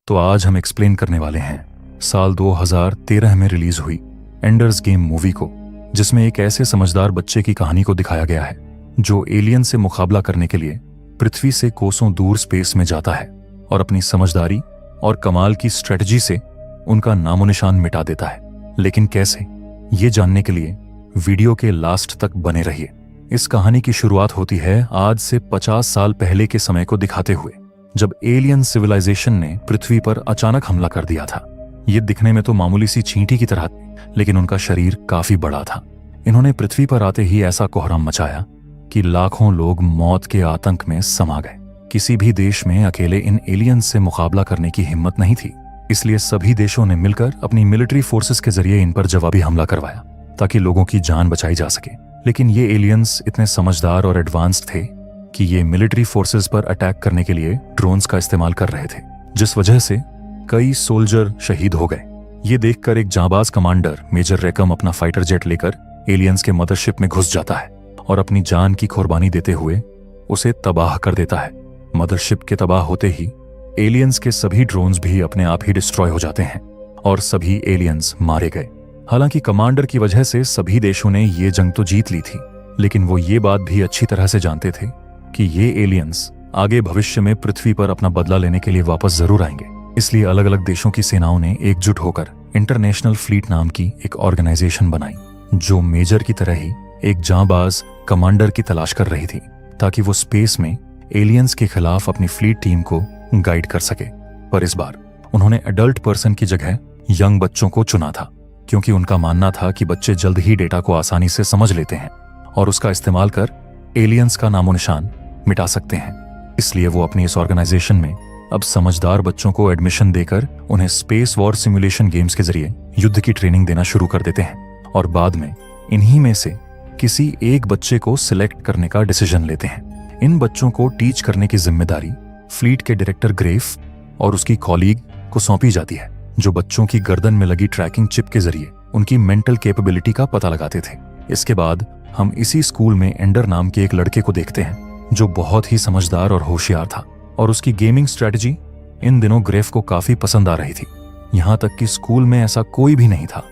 तो आज हम एक्सप्लेन करने वाले हैं साल 2013 में रिलीज हुई एंडर्स गेम मूवी को, जिसमें एक ऐसे समझदार बच्चे की कहानी को दिखाया गया है जो एलियन से मुकाबला करने के लिए पृथ्वी से कोसों दूर स्पेस में जाता है और अपनी समझदारी और कमाल की स्ट्रेटजी से उनका नामो निशान मिटा देता है। लेकिन कैसे, ये जानने के लिए वीडियो के लास्ट तक बने रहिए। इस कहानी की शुरुआत होती है आज से 50 साल पहले के समय को दिखाते हुए, जब एलियन सिविलाइजेशन ने पृथ्वी पर अचानक हमला कर दिया था। ये दिखने में तो मामूली सी चींटी की तरह थी, लेकिन उनका शरीर काफी बड़ा था। इन्होंने पृथ्वी पर आते ही ऐसा कोहराम मचाया कि लाखों लोग मौत के आतंक में समा गए। किसी भी देश में अकेले इन एलियंस से मुकाबला करने की हिम्मत नहीं थी, इसलिए सभी देशों ने मिलकर अपनी मिलिट्री फोर्सेस के जरिए इन पर जवाबी हमला करवाया ताकि लोगों की जान बचाई जा सके। लेकिन ये एलियंस इतने समझदार और एडवांस्ड थे कि ये मिलिट्री फोर्सेस पर अटैक करने के लिए ड्रोन्स का इस्तेमाल कर रहे थे, जिस वजह से कई सोल्जर शहीद हो गए। ये देखकर एक जांबाज कमांडर मेजर रेकम अपना फाइटर जेट लेकर एलियंस के मदरशिप में घुस जाता है और अपनी जान की कुर्बानी देते हुए उसे तबाह कर देता है। मदरशिप के तबाह होते ही एलियंस के सभी ड्रोन्स भी अपने आप ही डिस्ट्रॉय हो जाते हैं और सभी एलियंस मारे गए। हालांकि कमांडर की वजह से सभी देशों ने ये जंग तो जीत ली थी, लेकिन वो ये बात भी अच्छी तरह से जानते थे कि ये एलियंस आगे भविष्य में पृथ्वी पर अपना बदला लेने के लिए वापस जरूर आएंगे। इसलिए अलग अलग देशों की सेनाओं ने एकजुट होकर इंटरनेशनल फ्लीट नाम की एक ऑर्गेनाइजेशन बनाई, जो मेजर की तरह ही एक जांबाज कमांडर की तलाश कर रही थी ताकि वो स्पेस में एलियंस के खिलाफ अपनी फ्लीट टीम को गाइड कर सके। पर इस बार उन्होंने एडल्ट पर्सन की जगह यंग बच्चों को चुना था, क्योंकि उनका मानना था कि बच्चे जल्द ही डेटा को आसानी से समझ लेते हैं और उसका इस्तेमाल कर एलियंस का नामो निशान मिटा सकते हैं। इसलिए वो अपनी इस ऑर्गेनाइजेशन में अब समझदार बच्चों को एडमिशन देकर उन्हें स्पेस वॉर सिमुलेशन गेम्स के जरिए युद्ध की ट्रेनिंग देना शुरू कर देते हैं और बाद में इन्हीं में से किसी एक बच्चे को सिलेक्ट करने का डिसीजन लेते हैं। इन बच्चों को टीच करने की जिम्मेदारी फ्लीट के डायरेक्टर ग्रेफ और उसकी कॉलीग को सौंपी जाती है, जो बच्चों की गर्दन में लगी ट्रैकिंग चिप के जरिए उनकी मेंटल कैपेबिलिटी का पता लगाते थे। इसके बाद हम इसी स्कूल में एंडर नाम के एक लड़के को देखते हैं जो बहुत ही समझदार और होशियार था और उसकी गेमिंग स्ट्रेटजी इन दिनों ग्रेफ को काफी पसंद आ रही थी। यहाँ तक कि स्कूल में ऐसा कोई भी नहीं था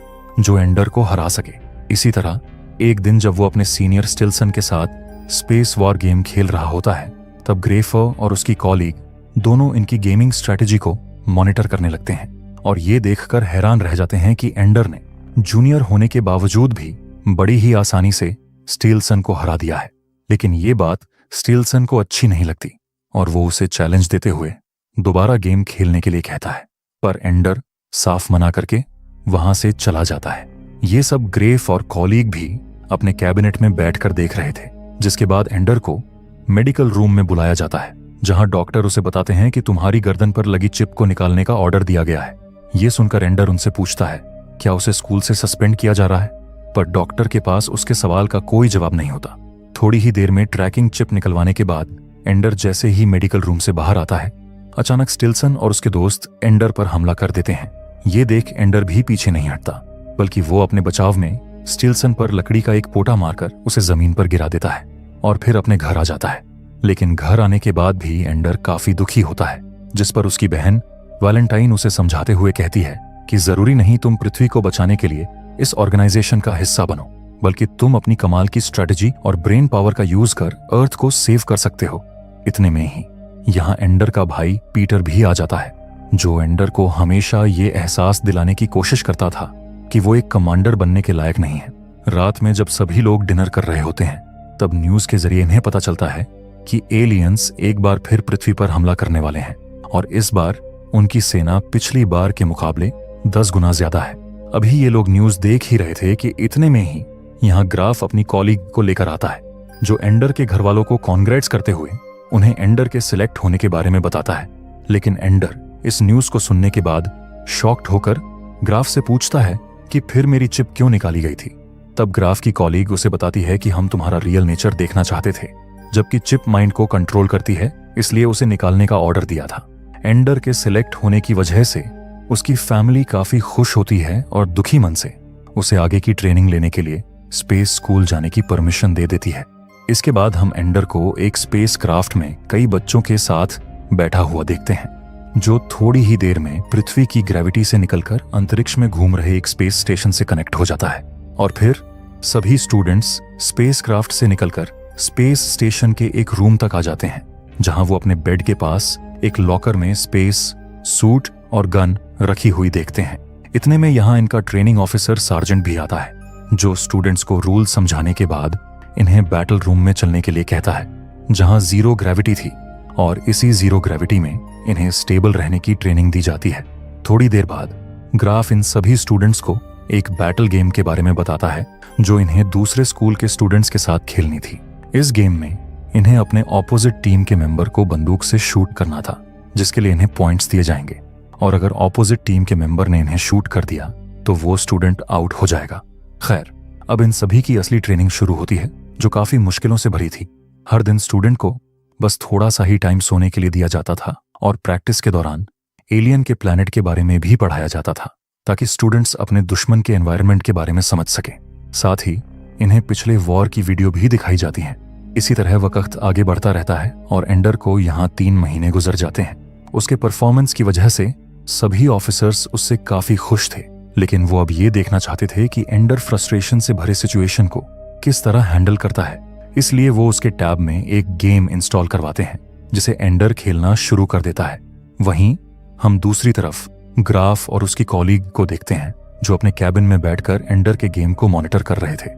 जो एंडर को हरा सके। इसी तरह एक दिन जब वो अपने सीनियर स्टिल्सन के साथ स्पेस वॉर गेम खेल रहा होता है, तब ग्रेफ और उसकी कॉलीग दोनों इनकी गेमिंग स्ट्रेटजी को मॉनिटर करने लगते हैं और ये देखकर हैरान रह जाते हैं कि एंडर ने जूनियर होने के बावजूद भी बड़ी ही आसानी से स्टिल्सन को हरा दिया है। लेकिन ये बात स्टिल्सन को अच्छी नहीं लगती और वो उसे चैलेंज देते हुए दोबारा गेम खेलने के लिए कहता है, पर एंडर साफ मना करके वहां से चला जाता है। ये सब ग्रेफ और कॉलीग भी अपने कैबिनेट में बैठकर देख रहे थे, जिसके बाद एंडर को मेडिकल रूम में बुलाया जाता है, जहां डॉक्टर उसे बताते हैं कि तुम्हारी गर्दन पर लगी चिप को निकालने का ऑर्डर दिया गया है। ये सुनकर एंडर उनसे पूछता है क्या उसे स्कूल से सस्पेंड किया जा रहा है, पर डॉक्टर के पास उसके सवाल का कोई जवाब नहीं होता। थोड़ी ही देर में ट्रैकिंग चिप निकलवाने के बाद एंडर जैसे ही मेडिकल रूम से बाहर आता है, अचानक स्टिल्सन और उसके दोस्त एंडर पर हमला कर देते हैं। ये देख एंडर भी पीछे नहीं हटता, बल्कि वो अपने बचाव में स्टिल्सन पर लकड़ी का एक पोटा मारकर उसे जमीन पर गिरा देता है और फिर अपने घर आ जाता है। लेकिन घर आने के बाद भी एंडर काफी दुखी होता है, जिस पर उसकी बहन वैलेंटाइन उसे समझाते हुए कहती है कि जरूरी नहीं तुम पृथ्वी को बचाने के लिए इस ऑर्गेनाइजेशन का हिस्सा बनो, बल्कि तुम अपनी कमाल की स्ट्रेटजी और ब्रेन पावर का यूज कर अर्थ को सेव कर सकते हो। इतने में ही यहाँ एंडर का भाई पीटर भी आ जाता है, जो एंडर को हमेशा ये एहसास दिलाने की कोशिश करता था कि वो एक कमांडर बनने के लायक नहीं है। रात में जब सभी लोग डिनर कर रहे होते हैं, तब न्यूज के जरिए इन्हें पता चलता है कि एलियंस एक बार फिर पृथ्वी पर हमला करने वाले हैं और इस बार उनकी सेना पिछली बार के मुकाबले 10 गुना ज्यादा है। अभी ये लोग न्यूज देख ही रहे थे कि इतने में ही यहाँ ग्राफ अपनी कॉलीग को लेकर आता है, जो एंडर के घर वालों को कॉन्ग्रेट्स करते हुए उन्हें एंडर के सिलेक्ट होने के बारे में बताता है। लेकिन एंडर इस न्यूज को सुनने के बाद शॉक्ड होकर ग्राफ से पूछता है कि फिर मेरी चिप क्यों निकाली गई थी। तब ग्राफ की कॉलीग उसे बताती है कि हम तुम्हारा रियल नेचर देखना चाहते थे, जबकि चिप माइंड को कंट्रोल करती है, इसलिए उसे निकालने का ऑर्डर दिया था। एंडर के सिलेक्ट होने की वजह से उसकी फैमिली काफी खुश होती है और दुखी मन से उसे आगे की ट्रेनिंग लेने के लिए स्पेस स्कूल जाने की परमिशन दे देती है। इसके बाद हम एंडर को एक स्पेस क्राफ्ट में कई बच्चों के साथ बैठा हुआ देखते हैं। जो थोड़ी ही देर में पृथ्वी की ग्रेविटी से निकलकर अंतरिक्ष में घूम रहे एक स्पेस स्टेशन से कनेक्ट हो जाता है। और फिर सभी स्टूडेंट्स स्पेसक्राफ्ट से निकलकर स्पेस स्टेशन के एक रूम तक आ जाते हैं, जहां वो अपने बेड के पास एक लॉकर में स्पेस सूट और गन रखी हुई देखते हैं। इतने में यहाँ इनका ट्रेनिंग ऑफिसर सार्जेंट भी आता है, जो स्टूडेंट्स को रूल समझाने के बाद इन्हें बैटल रूम में चलने के लिए कहता है, जहां जीरो ग्रेविटी थी, और इसी जीरो ग्रेविटी में इन्हें स्टेबल रहने की ट्रेनिंग दी जाती है। थोड़ी देर बाद ग्राफ इन सभी स्टूडेंट्स को एक बैटल गेम के बारे में बताता है, जो इन्हें दूसरे स्कूल के स्टूडेंट्स के साथ खेलनी थी। इस गेम में इन्हें अपने ऑपोजिट टीम के मेंबर को बंदूक से शूट करना था, जिसके लिए इन्हें पॉइंट्स दिए जाएंगे, और अगर ऑपोजिट टीम के मेंबर ने इन्हें शूट कर दिया तो वो स्टूडेंट आउट हो जाएगा। खैर, अब इन सभी की असली ट्रेनिंग शुरू होती है, जो काफी मुश्किलों से भरी थी। हर दिन स्टूडेंट को बस थोड़ा सा ही टाइम सोने के लिए दिया जाता था, और प्रैक्टिस के दौरान एलियन के प्लैनेट के बारे में भी पढ़ाया जाता था, ताकि स्टूडेंट्स अपने दुश्मन के एनवायरनमेंट के बारे में समझ सकें। साथ ही इन्हें पिछले वॉर की वीडियो भी दिखाई जाती हैं। इसी तरह वक्त आगे बढ़ता रहता है और एंडर को यहाँ 3 महीने गुजर जाते हैं। उसके परफॉर्मेंस की वजह से सभी ऑफिसर्स उससे काफी खुश थे, लेकिन वो अब ये देखना चाहते थे कि एंडर फ्रस्ट्रेशन से भरे सिचुएशन को किस तरह हैंडल करता है। इसलिए वो उसके टैब में एक गेम इंस्टॉल करवाते हैं, जिसे एंडर खेलना शुरू कर देता है। वहीं हम दूसरी तरफ ग्राफ और उसकी कॉलीग को देखते हैं, जो अपने कैबिन में बैठकर एंडर के गेम को मॉनिटर कर रहे थे।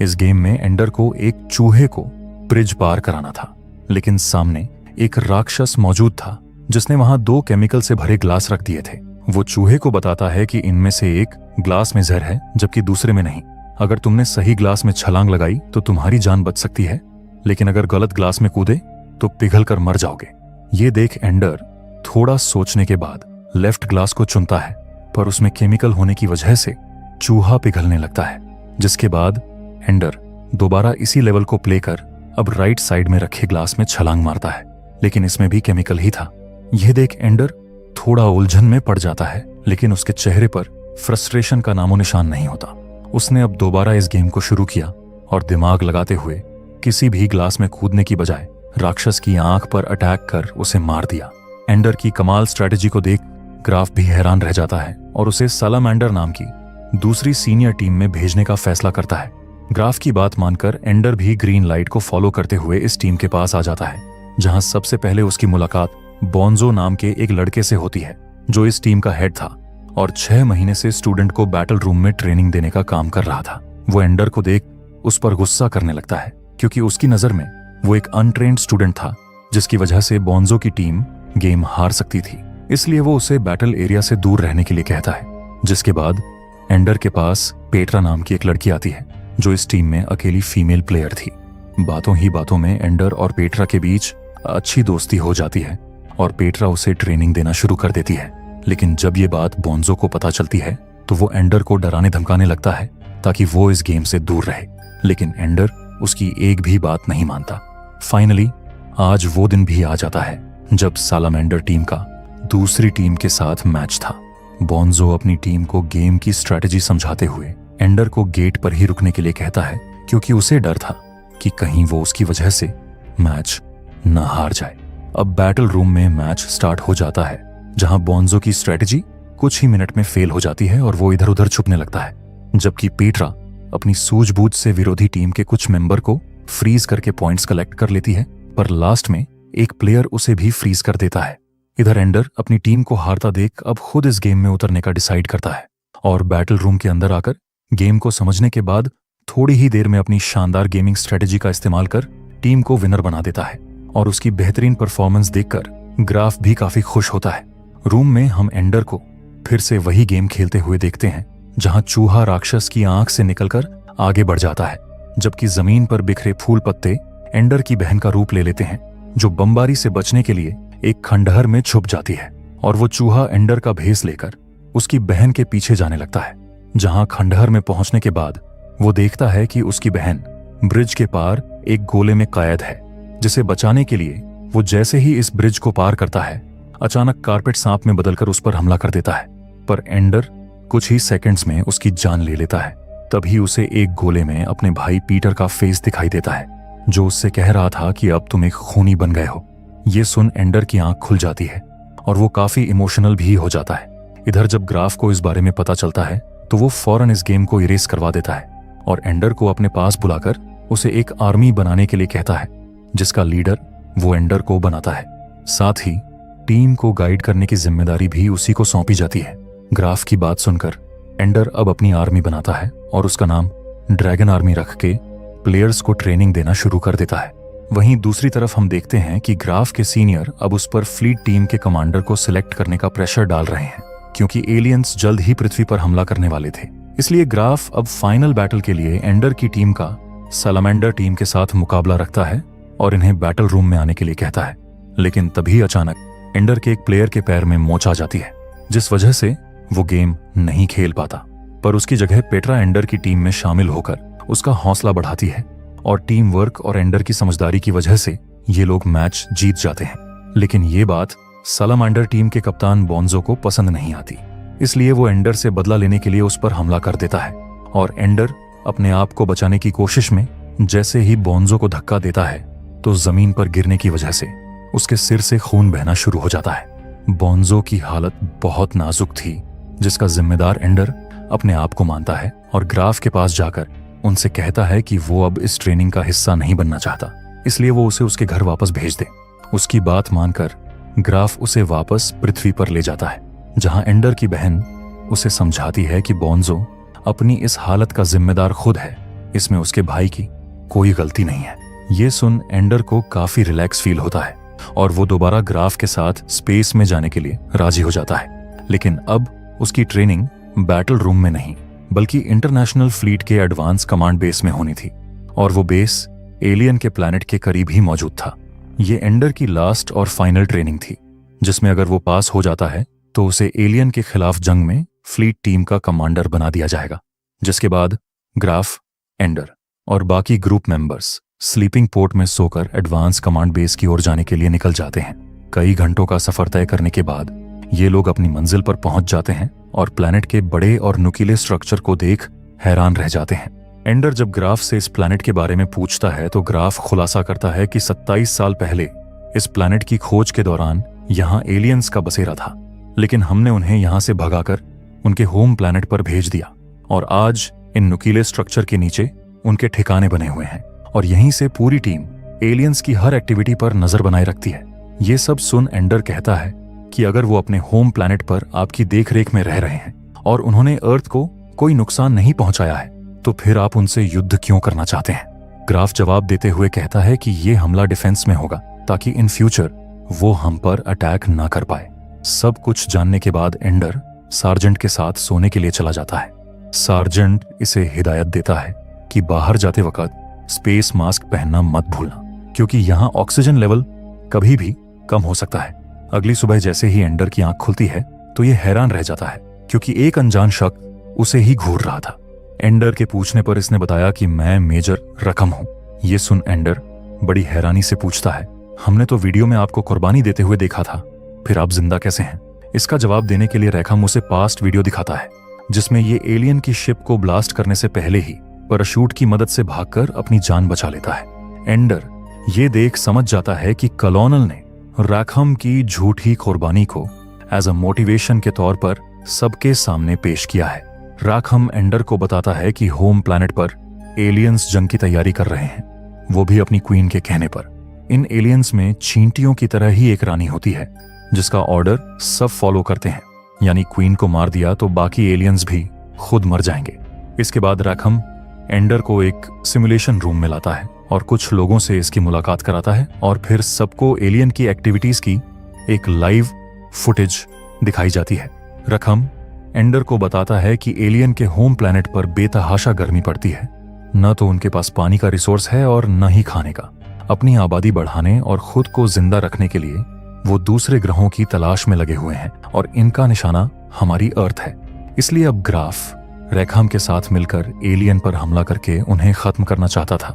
इस गेम में एंडर को एक चूहे को ब्रिज पार कराना था, लेकिन सामने एक राक्षस मौजूद था, जिसने वहां 2 केमिकल से भरे ग्लास रख दिए थे। वो चूहे को बताता है कि इनमें से एक ग्लास में जहर है, जबकि दूसरे में नहीं। अगर तुमने सही ग्लास में छलांग लगाई तो तुम्हारी जान बच सकती है, लेकिन अगर गलत ग्लास में कूदे तो पिघल कर मर जाओगे। ये देख एंडर थोड़ा सोचने के बाद लेफ्ट ग्लास को चुनता है, पर उसमें केमिकल होने की वजह से चूहा पिघलने लगता है। जिसके बाद एंडर दोबारा इसी लेवल को प्ले कर अब राइट साइड में रखे ग्लास में छलांग मारता है, लेकिन इसमें भी केमिकल ही था। यह देख एंडर थोड़ा उलझन में पड़ जाता है, लेकिन उसके चेहरे पर फ्रस्ट्रेशन का नामो निशान नहीं होता। उसने अब दोबारा इस गेम को शुरू किया और दिमाग लगाते हुए किसी भी ग्लास में कूदने की बजाय राक्षस की आंख पर अटैक कर उसे मार दिया। एंडर की कमाल स्ट्रेटेजी को देख ग्राफ भी हैरान रह जाता है और उसे सालामैंडर नाम की दूसरी सीनियर टीम में भेजने का फैसला करता है। ग्राफ की बात मानकर एंडर भी ग्रीन लाइट को फॉलो करते हुए इस टीम के पास आ जाता है, जहां सबसे पहले उसकी मुलाकात बोंजो नाम के एक लड़के से होती है, जो इस टीम का हेड था और 6 महीने से स्टूडेंट को बैटल रूम में ट्रेनिंग देने का काम कर रहा था। वो एंडर को देख उस पर गुस्सा करने लगता है, क्योंकि उसकी नजर में वो एक अनट्रेन्ड स्टूडेंट था, जिसकी वजह से बोंजो की टीम गेम हार सकती थी। इसलिए वो उसे बैटल एरिया से दूर रहने के लिए कहता है। जिसके बाद एंडर के पास पेट्रा नाम की एक लड़की आती है, जो इस टीम में अकेली फीमेल प्लेयर थी। बातों ही बातों में एंडर और पेट्रा के बीच अच्छी दोस्ती हो जाती है और पेट्रा उसे ट्रेनिंग देना शुरू कर देती है। लेकिन जब ये बात बोंजो को पता चलती है तो वो एंडर को डराने धमकाने लगता है ताकि वो इस गेम से दूर रहे, लेकिन एंडर उसकी एक भी बात नहीं मानता। फाइनली आज वो दिन भी आ जाता है जब सालामैंडर टीम का दूसरी टीम के साथ मैच था। बोंजो अपनी टीम को गेम की स्ट्रैटेजी समझाते हुए एंडर को गेट पर ही रुकने के लिए कहता है, क्योंकि उसे डर था कि कहीं वो उसकी वजह से मैच न हार जाए। अब बैटल रूम में मैच स्टार्ट हो जाता है, जहां बोंजो की स्ट्रैटेजी कुछ ही मिनट में फेल हो जाती है और वो इधर उधर छुपने लगता है, जबकि पेट्रा अपनी सूझबूझ से विरोधी टीम के कुछ मेंबर को फ्रीज करके पॉइंट्स कलेक्ट कर लेती है, पर लास्ट में एक प्लेयर उसे भी फ्रीज कर देता है। इधर एंडर अपनी टीम को हारता देख अब खुद इस गेम में उतरने का डिसाइड करता है और बैटल रूम के अंदर आकर गेम को समझने के बाद थोड़ी ही देर में अपनी शानदार गेमिंग स्ट्रेटेजी का इस्तेमाल कर टीम को विनर बना देता है। और उसकी बेहतरीन परफॉर्मेंस देखकर ग्राफ भी काफी खुश होता है। रूम में हम एंडर को फिर से वही गेम खेलते हुए देखते हैं, जहां चूहा राक्षस की आंख से निकलकर आगे बढ़ जाता है, जबकि जमीन पर बिखरे फूल पत्ते एंडर की बहन का रूप ले लेते हैं, जो बमबारी से बचने के लिए एक खंडहर में छुप जाती है। और वो चूहा एंडर का भेस लेकर उसकी बहन के पीछे जाने लगता है, जहां खंडहर में पहुंचने के बाद वो देखता है कि उसकी बहन ब्रिज के पार एक गोले में कैद है, जिसे बचाने के लिए वो जैसे ही इस ब्रिज को पार करता है, अचानक कारपेट सांप में बदलकर उस पर हमला कर देता है। पर एंडर कुछ ही सेकंड्स में उसकी जान ले लेता है। तभी उसे एक गोले में अपने भाई पीटर का फेस दिखाई देता है, जो उससे कह रहा था कि अब तुम एक खूनी बन गए हो। ये सुन एंडर की आंख खुल जाती है और वो काफी इमोशनल भी हो जाता है। इधर जब ग्राफ को इस बारे में पता चलता है तो वो फौरन इस गेम को इरेज करवा देता है और एंडर को अपने पास बुलाकर उसे एक आर्मी बनाने के लिए कहता है, जिसका लीडर वो एंडर को बनाता है। साथ ही टीम को गाइड करने की जिम्मेदारी भी उसी को सौंपी जाती है। ग्राफ की बात सुनकर एंडर अब अपनी आर्मी बनाता है और उसका नाम ड्रैगन आर्मी रख के प्लेयर्स को ट्रेनिंग देना शुरू कर देता है। वहीं दूसरी तरफ हम देखते हैं कि ग्राफ के सीनियर अब उस पर फ्लीट टीम के कमांडर को सिलेक्ट करने का प्रेशर डाल रहे हैं, क्योंकि एलियंस जल्द ही पृथ्वी पर हमला करने वाले थे। इसलिए ग्राफ अब फाइनल बैटल के लिए एंडर की टीम का सैलामेंडर टीम के साथ मुकाबला रखता है और इन्हें बैटल रूम में आने के लिए कहता है। लेकिन तभी अचानक एंडर के एक प्लेयर के पैर में मोच आ जाती है, जिस वजह से वो गेम नहीं खेल पाता। पर उसकी जगह पेट्रा एंडर की टीम में शामिल होकर उसका हौसला बढ़ाती है और टीम वर्क और एंडर की समझदारी की वजह से ये लोग मैच जीत जाते हैं। लेकिन ये बात सैलामेंडर टीम के कप्तान बोंजो को पसंद नहीं आती, इसलिए वो एंडर से बदला लेने के लिए उस पर हमला कर देता है और एंडर अपने आप को बचाने की कोशिश में जैसे ही बोंजो को धक्का देता है तो जमीन पर गिरने की वजह से उसके सिर से खून बहना शुरू हो जाता है। बोंजो की हालत बहुत नाजुक थी, जिसका जिम्मेदार एंडर अपने आप को मानता है और ग्राफ के पास जाकर उनसे कहता है कि वो अब इस ट्रेनिंग का हिस्सा नहीं बनना चाहता, इसलिए वो उसे उसके घर वापस भेज दे। उसकी बात मानकर ग्राफ उसे वापस पृथ्वी पर ले जाता है, जहां एंडर की बहन उसे समझाती है कि बोंजो अपनी इस हालत का जिम्मेदार खुद है, इसमें उसके भाई की कोई गलती नहीं है। ये सुन एंडर को काफी रिलैक्स फील होता है और वो दोबारा ग्राफ के साथ स्पेस में जाने के लिए राजी हो जाता है। लेकिन अब उसकी ट्रेनिंग बैटल रूम में नहीं, बल्कि इंटरनेशनल फ्लीट के एडवांस कमांड बेस में होनी थी और वो बेस एलियन के प्लैनेट के करीब ही मौजूद था। ये एंडर की लास्ट और फाइनल ट्रेनिंग थी, जिसमें अगर वो पास हो जाता है तो उसे एलियन के खिलाफ जंग में फ्लीट टीम का कमांडर बना दिया जाएगा। जिसके बाद ग्राफ, एंडर और बाकी ग्रुप मेंबर्स स्लीपिंग पोर्ट में सोकर एडवांस कमांड बेस की ओर जाने के लिए निकल जाते हैं। कई घंटों का सफर तय करने के बाद ये लोग अपनी मंजिल पर पहुंच जाते हैं और प्लैनेट के बड़े और नुकीले स्ट्रक्चर को देख हैरान रह जाते हैं। एंडर जब ग्राफ से इस प्लैनेट के बारे में पूछता है तो ग्राफ खुलासा करता है कि 27 साल पहले इस प्लैनेट की खोज के दौरान यहाँ एलियंस का बसेरा था, लेकिन हमने उन्हें यहाँ से भगाकर उनके होम प्लैनेट पर भेज दिया और आज इन नुकीले स्ट्रक्चर के नीचे उनके ठिकाने बने हुए हैं और यहीं से पूरी टीम एलियंस की हर एक्टिविटी पर नजर बनाए रखती है। ये सब सुन एंडर कहता है कि अगर वो अपने होम प्लैनेट पर आपकी देखरेख में रह रहे हैं और उन्होंने अर्थ को कोई नुकसान नहीं पहुंचाया है, तो फिर आप उनसे युद्ध क्यों करना चाहते हैं। ग्राफ जवाब देते हुए कहता है कि ये हमला डिफेंस में होगा ताकि इन फ्यूचर वो हम पर अटैक ना कर पाए। सब कुछ जानने के बाद एंडर सार्जेंट के साथ सोने के लिए चला जाता है। सार्जेंट इसे हिदायत देता है कि बाहर जाते वक्त स्पेस मास्क पहनना मत भूलना, क्योंकि यहाँ ऑक्सीजन लेवल कभी भी कम हो सकता है। अगली सुबह जैसे ही एंडर की आंख खुलती है तो ये हैरान रह जाता है, क्योंकि एक अनजान शख्स उसे ही घूर रहा था। एंडर के पूछने पर इसने बताया कि मैं मेजर रकम हूं। ये सुन एंडर बड़ी हैरानी से पूछता है, हमने तो वीडियो में आपको कुर्बानी देते हुए देखा था, फिर आप जिंदा कैसे हैं। इसका जवाब देने के लिए रेखम उसे पास्ट वीडियो दिखाता है, जिसमें ये एलियन की शिप को ब्लास्ट करने से पहले ही पैराशूट की मदद से भागकर अपनी जान बचा लेता है। एंडर ये देख समझ जाता है कि कलोनल ने रेखम की झूठी कुर्बानी को एज अ मोटिवेशन के तौर पर सबके सामने पेश किया है। रेखम एंडर को बताता है कि होम प्लैनेट पर एलियंस जंग की तैयारी कर रहे हैं, वो भी अपनी क्वीन के कहने पर। इन एलियंस में चींटियों की तरह ही एक रानी होती है, जिसका ऑर्डर सब फॉलो करते हैं, यानी क्वीन को मार दिया तो बाकी एलियंस भी खुद मर जाएंगे। इसके बाद रेखम एंडर को एक सिमुलेशन रूम में लाता है और कुछ लोगों से इसकी मुलाकात कराता है और फिर सबको एलियन की एक्टिविटीज की एक लाइव फुटेज दिखाई जाती है। रेखम एंडर को बताता है कि एलियन के होम प्लैनेट पर बेतहाशा गर्मी पड़ती है, न तो उनके पास पानी का रिसोर्स है और न ही खाने का। अपनी आबादी बढ़ाने और खुद को जिंदा रखने के लिए वो दूसरे ग्रहों की तलाश में लगे हुए हैं और इनका निशाना हमारी अर्थ है। इसलिए अब ग्राफ रेखम के साथ मिलकर एलियन पर हमला करके उन्हें खत्म करना चाहता था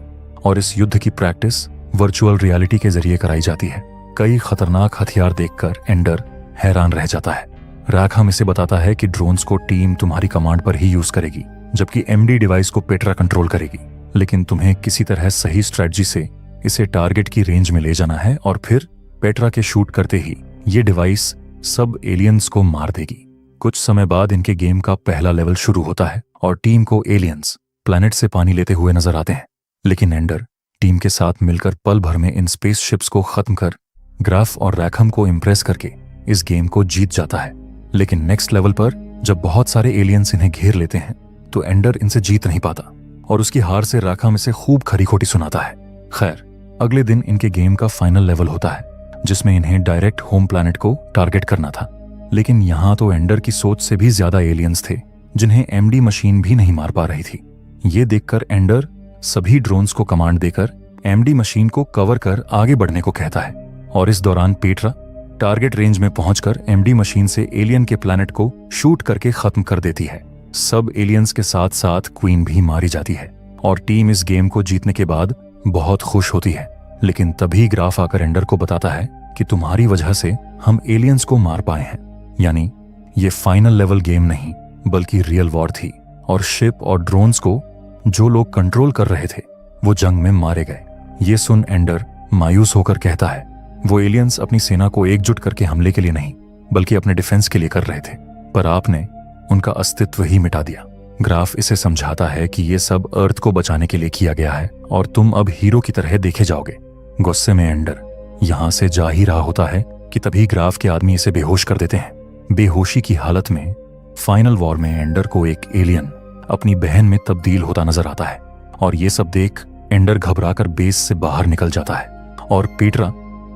और इस युद्ध की प्रैक्टिस वर्चुअल रियलिटी के जरिए कराई जाती है। कई खतरनाक हथियार देखकर एंडर हैरान रह जाता है। रेखम इसे बताता है कि ड्रोन्स को टीम तुम्हारी कमांड पर ही यूज करेगी, जबकि एमडी डिवाइस को पेट्रा कंट्रोल करेगी, लेकिन तुम्हें किसी तरह सही स्ट्रेटजी से इसे टारगेट की रेंज में ले जाना है और फिर पेट्रा के शूट करते ही ये डिवाइस सब एलियंस को मार देगी। कुछ समय बाद इनके गेम का पहला लेवल शुरू होता है और टीम को एलियंस प्लैनेट से पानी लेते हुए नजर आते हैं। लेकिन एंडर टीम के साथ मिलकर पल भर में इन स्पेस शिप्स को खत्म कर ग्राफ और रैखम को इम्प्रेस करके इस गेम को जीत जाता है। लेकिन नेक्स्ट लेवल पर जब बहुत सारे एलियंस इन्हें घेर लेते हैं तो एंडर इनसे जीत नहीं पाता और उसकी हार से रैखम इसे खूब खरी खोटी सुनाता है। खैर, अगले दिन इनके गेम का फाइनल लेवल होता है जिसमें इन्हें डायरेक्ट होम प्लैनेट को टारगेट करना था। लेकिन यहां तो एंडर की सोच से भी ज्यादा एलियंस थे जिन्हें एमडी मशीन भी नहीं मार पा रही थी। ये देखकर एंडर सभी ड्रोन्स को कमांड देकर एमडी मशीन को कवर कर आगे बढ़ने को कहता है और इस दौरान पेट्रा टारगेट रेंज में पहुंचकर एमडी मशीन से एलियन के प्लैनेट को शूट करके खत्म कर देती है। सब एलियंस के साथ साथ क्वीन भी मारी जाती है और टीम इस गेम को जीतने के बाद बहुत खुश होती है। लेकिन तभी ग्राफ आकर एंडर को बताता है कि तुम्हारी वजह से हम एलियंस को मार पाए हैं। यानी ये फाइनल लेवल गेम नहीं बल्कि रियल वॉर थी और शिप और ड्रोन्स को जो लोग कंट्रोल कर रहे थे वो जंग में मारे गए। ये सुन एंडर मायूस होकर कहता है वो एलियंस अपनी सेना को एकजुट करके हमले के लिए नहीं बल्कि अपने डिफेंस के लिए कर रहे थे, पर आपने उनका अस्तित्व ही मिटा दिया। ग्राफ इसे समझाता है कि ये सब अर्थ को बचाने के लिए किया गया है और तुम अब हीरो की तरह देखे जाओगे। गुस्से में एंडर यहां से जा ही रहा होता है कि तभी ग्राफ के आदमी इसे बेहोश कर देते हैं। बेहोशी की हालत में फाइनल वॉर में एंडर को एक एलियन अपनी बहन में तब्दील होता नजर आता है और ये सब देख एंडर घबराकर बेस से बाहर निकल जाता है और पेट्रा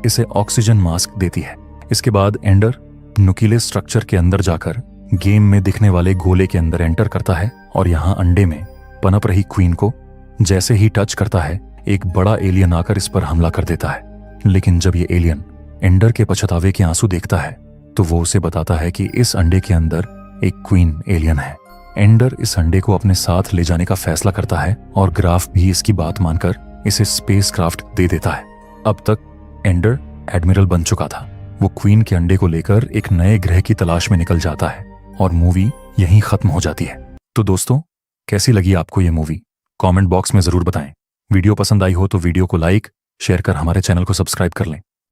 इसे ऑक्सीजन मास्क देती है। इसके बाद एंडर नुकीले स्ट्रक्चर के अंदर जाकर गेम में दिखने वाले गोले के अंदर एंटर करता है और यहाँ अंडे में पनप रही क्वीन को जैसे ही टच करता है एक बड़ा एलियन आकर इस पर हमला कर देता है। लेकिन जब ये एलियन एंडर के पछतावे के आंसू देखता है तो वो उसे बताता है कि इस अंडे के अंदर एक क्वीन एलियन है। एंडर इस अंडे को अपने साथ ले जाने का फैसला करता है और ग्राफ भी इसकी बात मानकर इसे स्पेसक्राफ्ट दे देता है। अब तक एंडर एडमिरल बन चुका था। वो क्वीन के अंडे को लेकर एक नए ग्रह की तलाश में निकल जाता है और मूवी यहीं खत्म हो जाती है। तो दोस्तों, कैसी लगी आपको ये मूवी? कमेंट बॉक्स में जरूर बताएं। वीडियो पसंद आई हो तो वीडियो को लाइक शेयर कर हमारे चैनल को सब्सक्राइब कर लें।